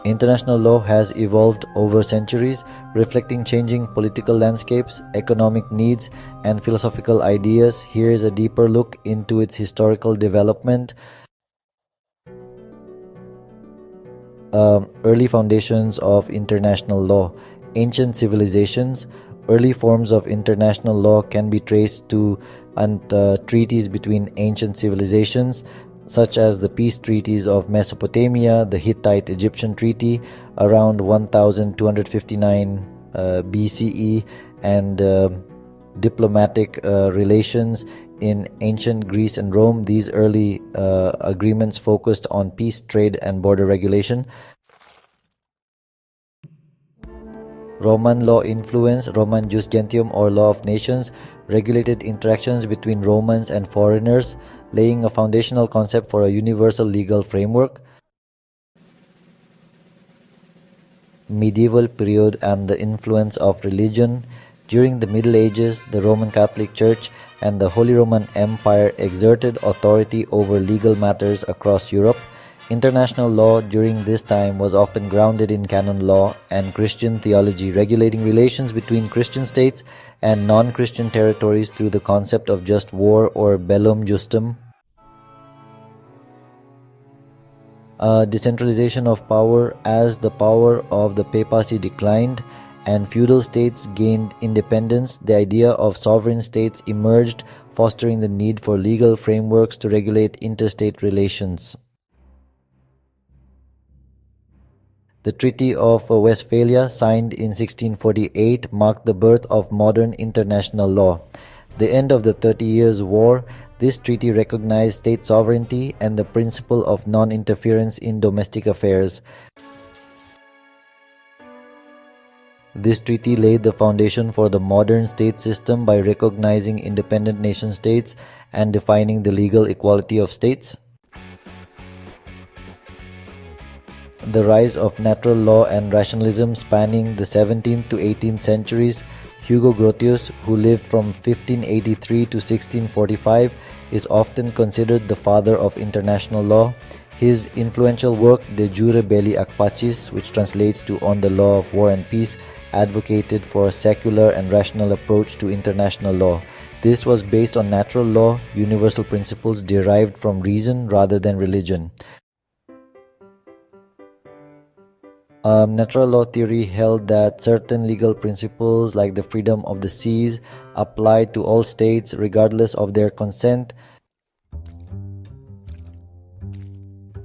International law has evolved over centuries, reflecting changing political landscapes, economic needs, and philosophical ideas. Here is a deeper look into its historical development. Early foundations of international law. Ancient civilizations. Early forms of international law can be traced to treaties between ancient civilizations, such as the peace treaties of Mesopotamia, the Hittite-Egyptian treaty around 1259 BCE, and diplomatic relations in ancient Greece and Rome. These early agreements focused on peace, trade, and border regulation. Roman law influence. Roman jus gentium, or law of nations, regulated interactions between Romans and foreigners, laying a foundational concept for a universal legal framework. Medieval period and the influence of religion. During the Middle Ages, the Roman Catholic Church and the Holy Roman Empire exerted authority over legal matters across Europe. International law during this time was often grounded in canon law and Christian theology, regulating relations between Christian states and non-Christian territories through the concept of just war, or bellum justum. Decentralization of power. As the power of the papacy declined and feudal states gained independence, the idea of sovereign states emerged, fostering the need for legal frameworks to regulate interstate relations. The Treaty of Westphalia, signed in 1648, marked the birth of modern international law. The end of the 30 Years' War. This treaty recognized state sovereignty and the principle of non-interference in domestic affairs. This treaty laid the foundation for the modern state system by recognizing independent nation-states and defining the legal equality of states. The rise of natural law and rationalism spanning the 17th to 18th centuries. Hugo Grotius, who lived from 1583 to 1645, is often considered the father of international law. His influential work, De Jure Belli ac Pacis, which translates to On the Law of War and Peace, advocated for a secular and rational approach to international law. This was based on natural law, universal principles derived from reason rather than religion. Natural law theory held that certain legal principles, like the freedom of the seas, applied to all states regardless of their consent.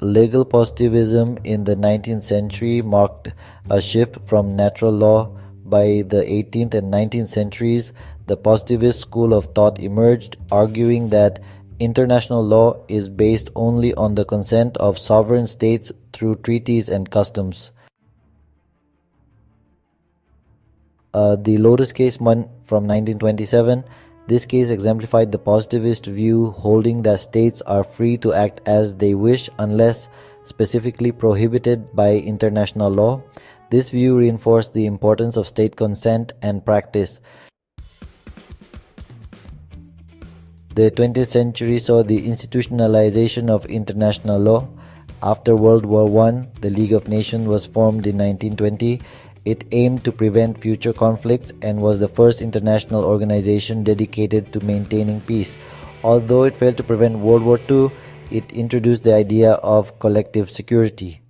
Legal positivism in the 19th century marked a shift from natural law. By the 18th and 19th centuries, the positivist school of thought emerged, arguing that international law is based only on the consent of sovereign states through treaties and customs. The Lotus case from 1927. This case exemplified the positivist view, holding that states are free to act as they wish unless specifically prohibited by international law. This view reinforced the importance of state consent and practice. The 20th century saw the institutionalization of international law. After World War I, the League of Nations was formed in 1920. It aimed to prevent future conflicts and was the first international organization dedicated to maintaining peace. Although it failed to prevent World War II, it introduced the idea of collective security.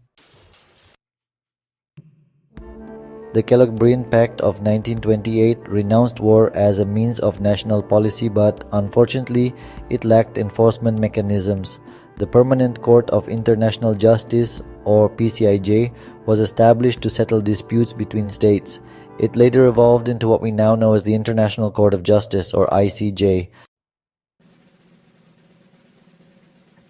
The Kellogg-Briand Pact of 1928 renounced war as a means of national policy, but unfortunately, it lacked enforcement mechanisms. The Permanent Court of International Justice, or PCIJ, was established to settle disputes between states. It later evolved into what we now know as the International Court of Justice, or ICJ.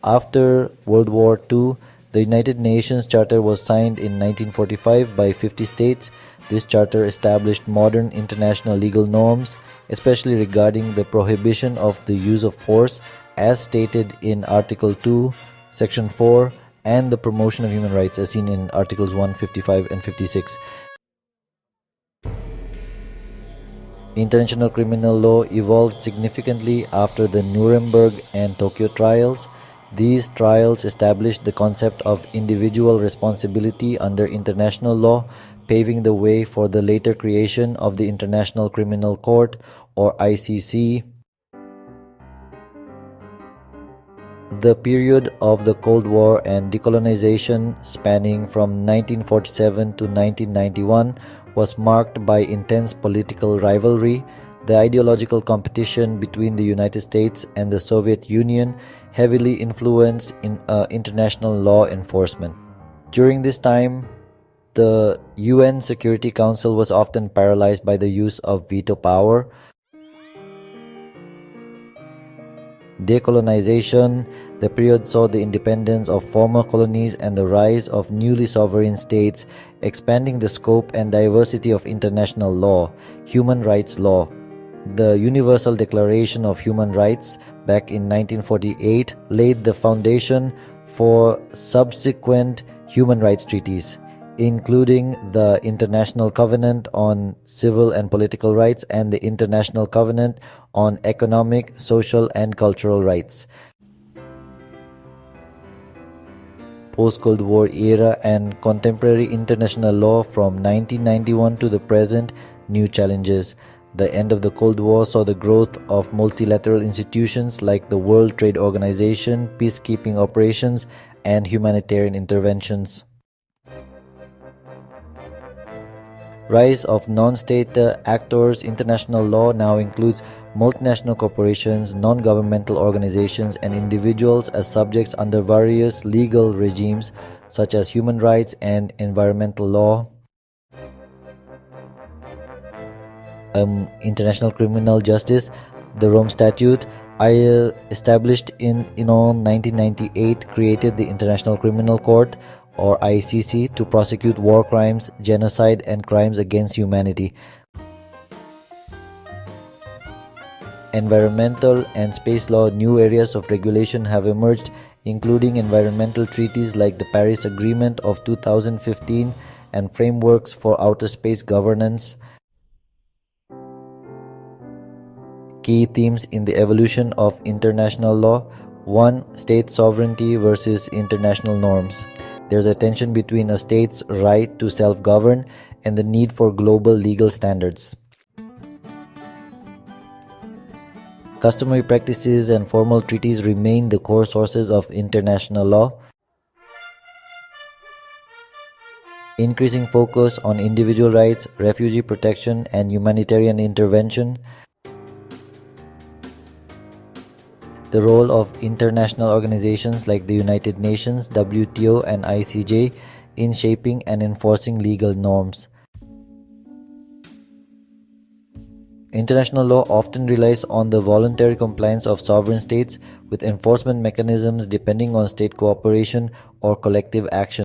After World War II, the United Nations Charter was signed in 1945 by 50 states. This charter established modern international legal norms, especially regarding the prohibition of the use of force, as stated in Article 2, Section 4, and the promotion of human rights, as seen in Articles 1, 55, and 56. International criminal law evolved significantly after the Nuremberg and Tokyo trials. These trials established the concept of individual responsibility under international law, paving the way for the later creation of the International Criminal Court, or ICC. The period of the Cold War and decolonization, spanning from 1947 to 1991, was marked by intense political rivalry. The ideological competition between the United States and the Soviet Union heavily influenced international law enforcement. During this time, the UN Security Council was often paralyzed by the use of veto power. Decolonization. The period saw the independence of former colonies and the rise of newly sovereign states, expanding the scope and diversity of international law. Human rights law. The Universal Declaration of Human Rights back in 1948 laid the foundation for subsequent human rights treaties, including the International Covenant on Civil and Political Rights and the International Covenant on Economic, Social and Cultural Rights. Post-Cold War era and contemporary international law from 1991 to the present, new challenges. The end of the Cold War saw the growth of multilateral institutions like the World Trade Organization, peacekeeping operations, and humanitarian interventions. Rise of non-state actors. International law now includes multinational corporations, non-governmental organizations, and individuals as subjects under various legal regimes such as human rights and environmental law. International criminal justice. The Rome Statute, established in 1998, created the International Criminal Court, or ICC, to prosecute war crimes, genocide, and crimes against humanity. Environmental and space law. New areas of regulation have emerged, including environmental treaties like the Paris Agreement of 2015 and frameworks for outer space governance. Key themes in the evolution of international law. 1. State sovereignty versus international norms. There's a tension between a state's right to self-govern and the need for global legal standards. Customary practices and formal treaties remain the core sources of international law. Increasing focus on individual rights, refugee protection, and humanitarian intervention. The role of international organizations like the United Nations, WTO, and ICJ in shaping and enforcing legal norms. International law often relies on the voluntary compliance of sovereign states, with enforcement mechanisms depending on state cooperation or collective action.